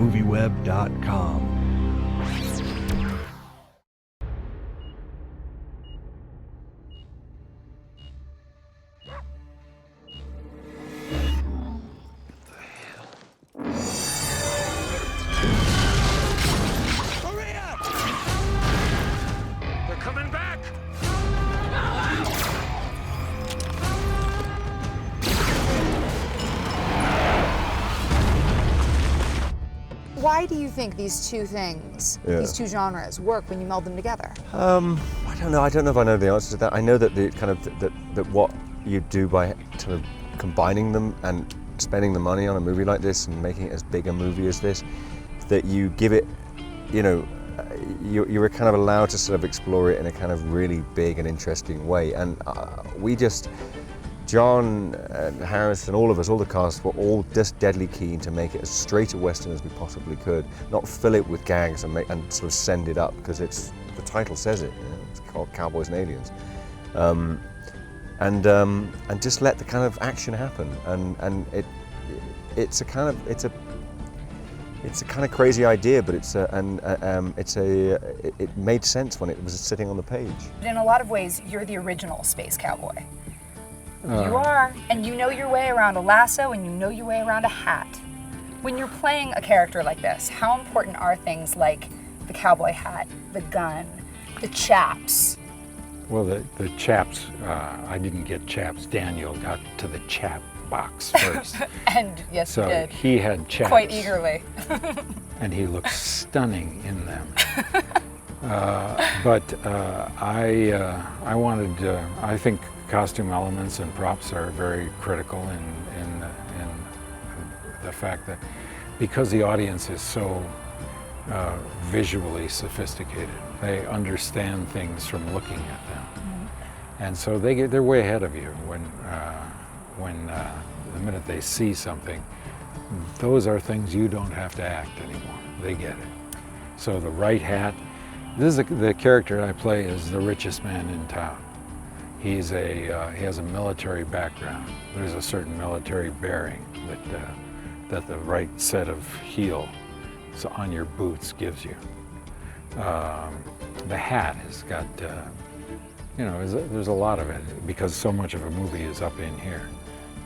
MovieWeb.com. Why do you think these two things, these two genres, work when you meld them together? I don't know. I don't know if I know the answer to that. I know that the kind of that what you do by sort of combining them and spending the money on a movie like this and making it as big a movie as this, that you give it, you know, you were kind of allowed to sort of explore it in a kind of really big and interesting way. And we just, John and Harris and all of us, all the cast, were all just deadly keen to make it as straight a Western as we possibly could, not fill it with gags and sort of send it up, because it's, the title says it, you know, it's called Cowboys and Aliens. And just let the kind of action happen. And it's a kind of crazy idea, but it made sense when it was sitting on the page. In a lot of ways, you're the original space cowboy. You are, and you know your way around a lasso, and you know your way around a hat. When you're playing a character like this, how important are things like the cowboy hat, the gun, the chaps? Well, the chaps, I didn't get chaps. Daniel got to the chap box first. And yes, so he did. He had chaps. Quite eagerly. And he looked stunning in them. But I wanted, I think costume elements and props are very critical in the fact that because the audience is so visually sophisticated, they understand things from looking at them. Mm-hmm. And so they're way ahead of you when the minute they see something, those are things you don't have to act anymore. They get it. So the right hat, this is the character I play is the richest man in town. He has a military background. There's a certain military bearing that the right set of heel on your boots gives you. The hat has got, you know, there's a lot of it because so much of a movie is up in here.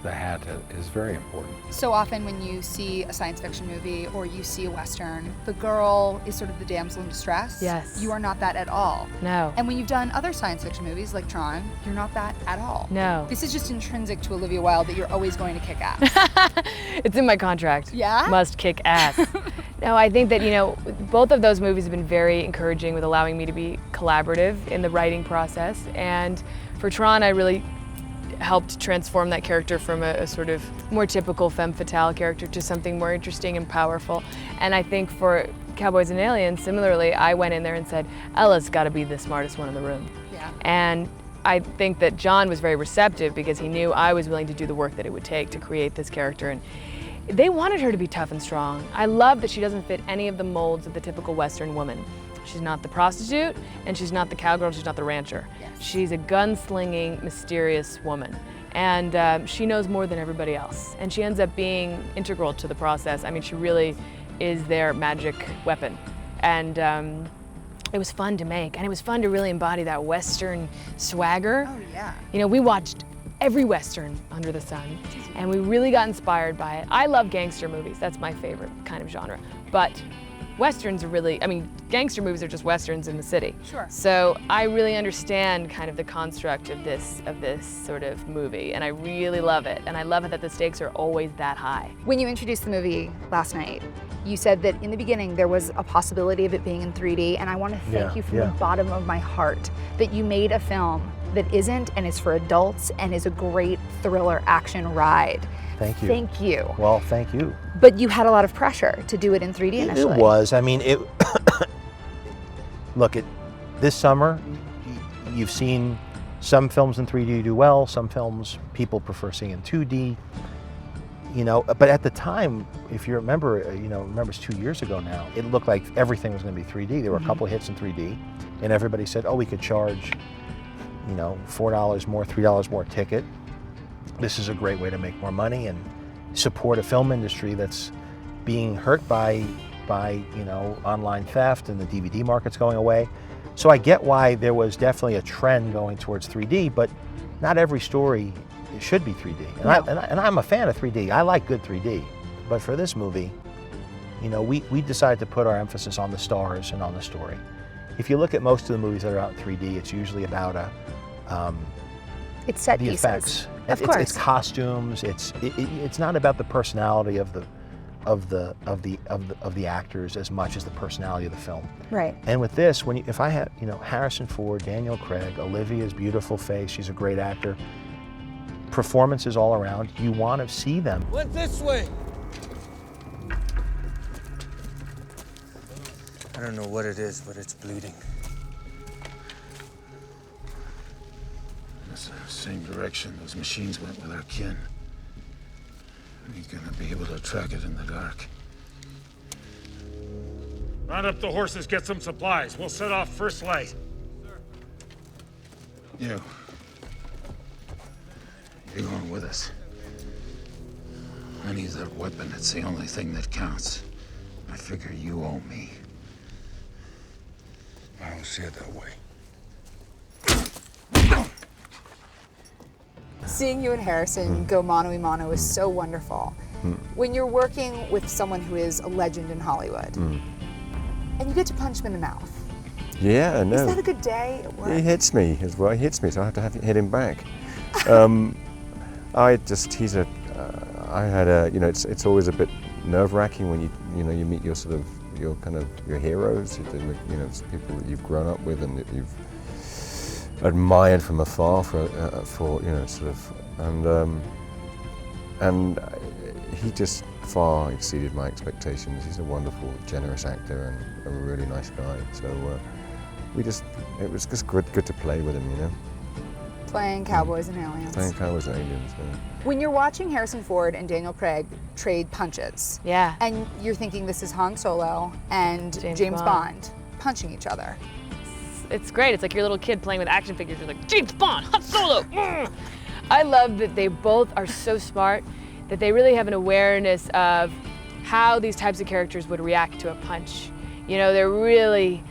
The hat is very important. So often when you see a science fiction movie or you see a Western, the girl is sort of the damsel in distress. Yes. You are not that at all. No. And when you've done other science fiction movies like Tron, you're not that at all. No. This is just intrinsic to Olivia Wilde that you're always going to kick ass. It's in my contract. Yeah? Must kick ass. No, I think that, you know, both of those movies have been very encouraging with allowing me to be collaborative in the writing process. And for Tron, I really helped transform that character from a sort of more typical femme fatale character to something more interesting and powerful. And I think for Cowboys and Aliens, similarly, I went in there and said, Ella's got to be the smartest one in the room. Yeah. And I think that John was very receptive because he knew I was willing to do the work that it would take to create this character. And they wanted her to be tough and strong. I love that she doesn't fit any of the molds of the typical Western woman. She's not the prostitute, and she's not the cowgirl, she's not the rancher. Yes. She's a gunslinging, mysterious woman. And she knows more than everybody else. And she ends up being integral to the process. I mean, she really is their magic weapon. And it was fun to make, and it was fun to really embody that Western swagger. Oh, yeah. You know, we watched every Western under the sun, and we really got inspired by it. I love gangster movies, that's my favorite kind of genre. But Westerns are really, I mean, gangster movies are just Westerns in the city. Sure. So I really understand kind of the construct of this sort of movie, and I really love it. And I love it that the stakes are always that high. When you introduced the movie last night, you said that in the beginning there was a possibility of it being in 3D, and I want to thank you from the bottom of my heart that you made a film that isn't and is for adults and is a great thriller action ride. Thank you. Thank you. Well, thank you. But you had a lot of pressure to do it in 3D initially. It was. I mean, look, this summer, you've seen some films in 3D do well, some films people prefer seeing in 2D. You know, but at the time, if you remember, remember it's 2 years ago now, it looked like everything was going to be 3D. There were a couple of hits in 3D, and everybody said, oh, we could charge, $4 more, $3 more a ticket. This is a great way to make more money and support a film industry that's being hurt by by, you know, online theft and the DVD market's going away. So I get why there was definitely a trend going towards 3D, but not every story should be 3D. And I'm a fan of 3D. I like good 3D. But for this movie, you know, we decided to put our emphasis on the stars and on the story. If you look at most of the movies that are out in 3D, it's usually about it's set the pieces. effects. Of course. It's costumes. It's not about the personality of the actors as much as the personality of the film. Right. And with this, if I had, you know, Harrison Ford, Daniel Craig, Olivia's beautiful face, she's a great actor, performances all around, you want to see them. Went this way. I don't know what it is, but it's bleeding. That's the same direction those machines went with our kin. We're gonna be able to track it in the dark. Round up the horses, get some supplies. We'll set off first light. You're going with us. I need that weapon. It's the only thing that counts. I figure you owe me. I don't see it that way. Seeing you and Harrison go mano a mano is so wonderful. When you're working with someone who is a legend in Hollywood, and you get to punch him in the mouth, Yeah, I know. is that a good day at work? He hits me as well. He hits me, so I have to hit him back. I had a, you know, it's always a bit nerve-wracking when you meet your sort of your heroes, you know, people that you've grown up with and that you've admired from afar for you know, sort of, and he just far exceeded my expectations. He's a wonderful, generous actor and a really nice guy. So it was just good to play with him, you know. Playing Cowboys and Aliens. Playing Cowboys Aliens. Yeah. When you're watching Harrison Ford and Daniel Craig trade punches, Yeah. and you're thinking this is Han Solo and James Bond punching each other. It's great. It's like your little kid playing with action figures. You're like, James Bond, Han Solo. I love that they both are so smart that they really have an awareness of how these types of characters would react to a punch. You know, they're really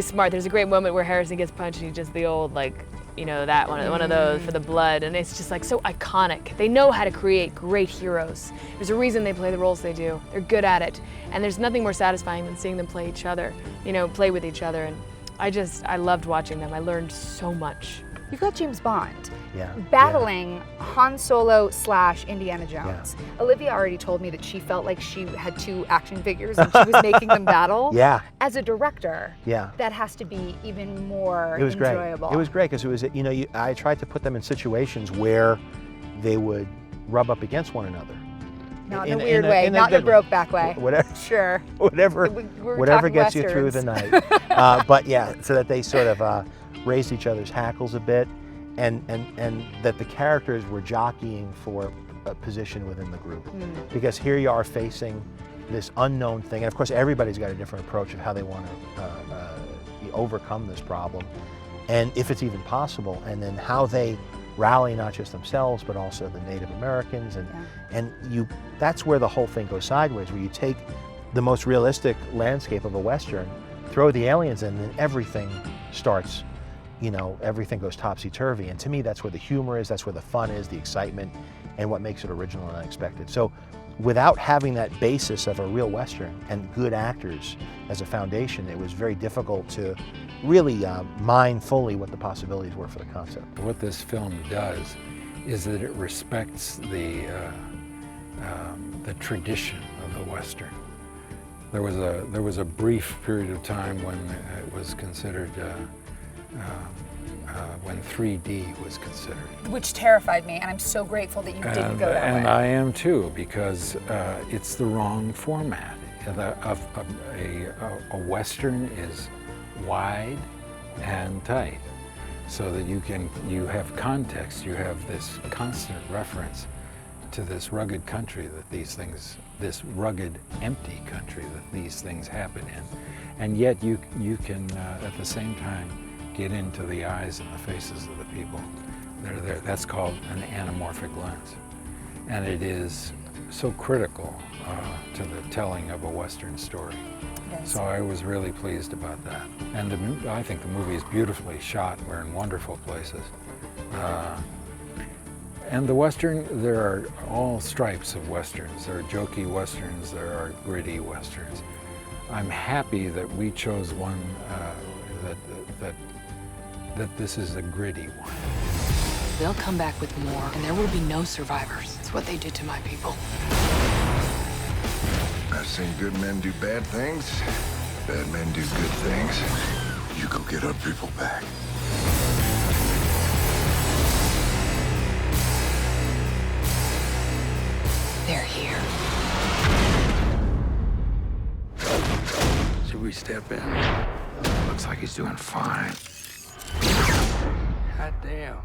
smart. There's a great moment where Harrison gets punched and he does the old, like, you know, that one of those for the blood, and it's just like so iconic. They know how to create great heroes. There's a reason they play the roles they do. They're good at it, and there's nothing more satisfying than seeing them play each other, you know, play with each other, and I loved watching them. I learned so much. You've got James Bond Yeah. battling Han Solo / Indiana Jones. Olivia already told me that she felt like she had two action figures and she was making them battle. Yeah. As a director, Yeah. that has to be even more It was enjoyable. great. It was great because it was, you know, I tried to put them in situations where they would rub up against one another. Not in a weird way, not in a Brokeback way. Whatever. Sure. Whatever We're talking gets you through the Westerns. night. But yeah, so that they sort of raised each other's hackles a bit, and that the characters were jockeying for a position within the group. Because here you are facing this unknown thing, and of course everybody's got a different approach of how they want to overcome this problem, and if it's even possible, and then how they rally not just themselves but also the Native Americans, and that's where the whole thing goes sideways, where you take the most realistic landscape of a Western, throw the aliens in, and everything starts, you know, everything goes topsy-turvy. And to me, that's where the humor is, that's where the fun is, the excitement, and what makes it original and unexpected. So without having that basis of a real Western and good actors as a foundation, it was very difficult to really mine fully what the possibilities were for the concept. What this film does is that it respects the tradition of the Western. There was a brief period of time when it was considered when 3D was considered. Which terrified me, and I'm so grateful that you didn't go that way. And I am too, because it's the wrong format. A Western is wide and tight, so that you have context, you have this constant reference to this rugged country that this rugged, empty country that these things happen in. And yet you can, at the same time, get into the eyes and the faces of the people. They're there. That's called an anamorphic lens. And it is so critical to the telling of a Western story. Yes. So I was really pleased about that. And I think the movie is beautifully shot. We're in wonderful places. And the Western, there are all stripes of Westerns. There are jokey Westerns, there are gritty Westerns. I'm happy that we chose one that this is a gritty one. They'll come back with more, and there will be no survivors. It's what they did to my people. I've seen good men do bad things, bad men do good things. You go get our people back. They're here. Should we step in? Looks like he's doing fine. God damn.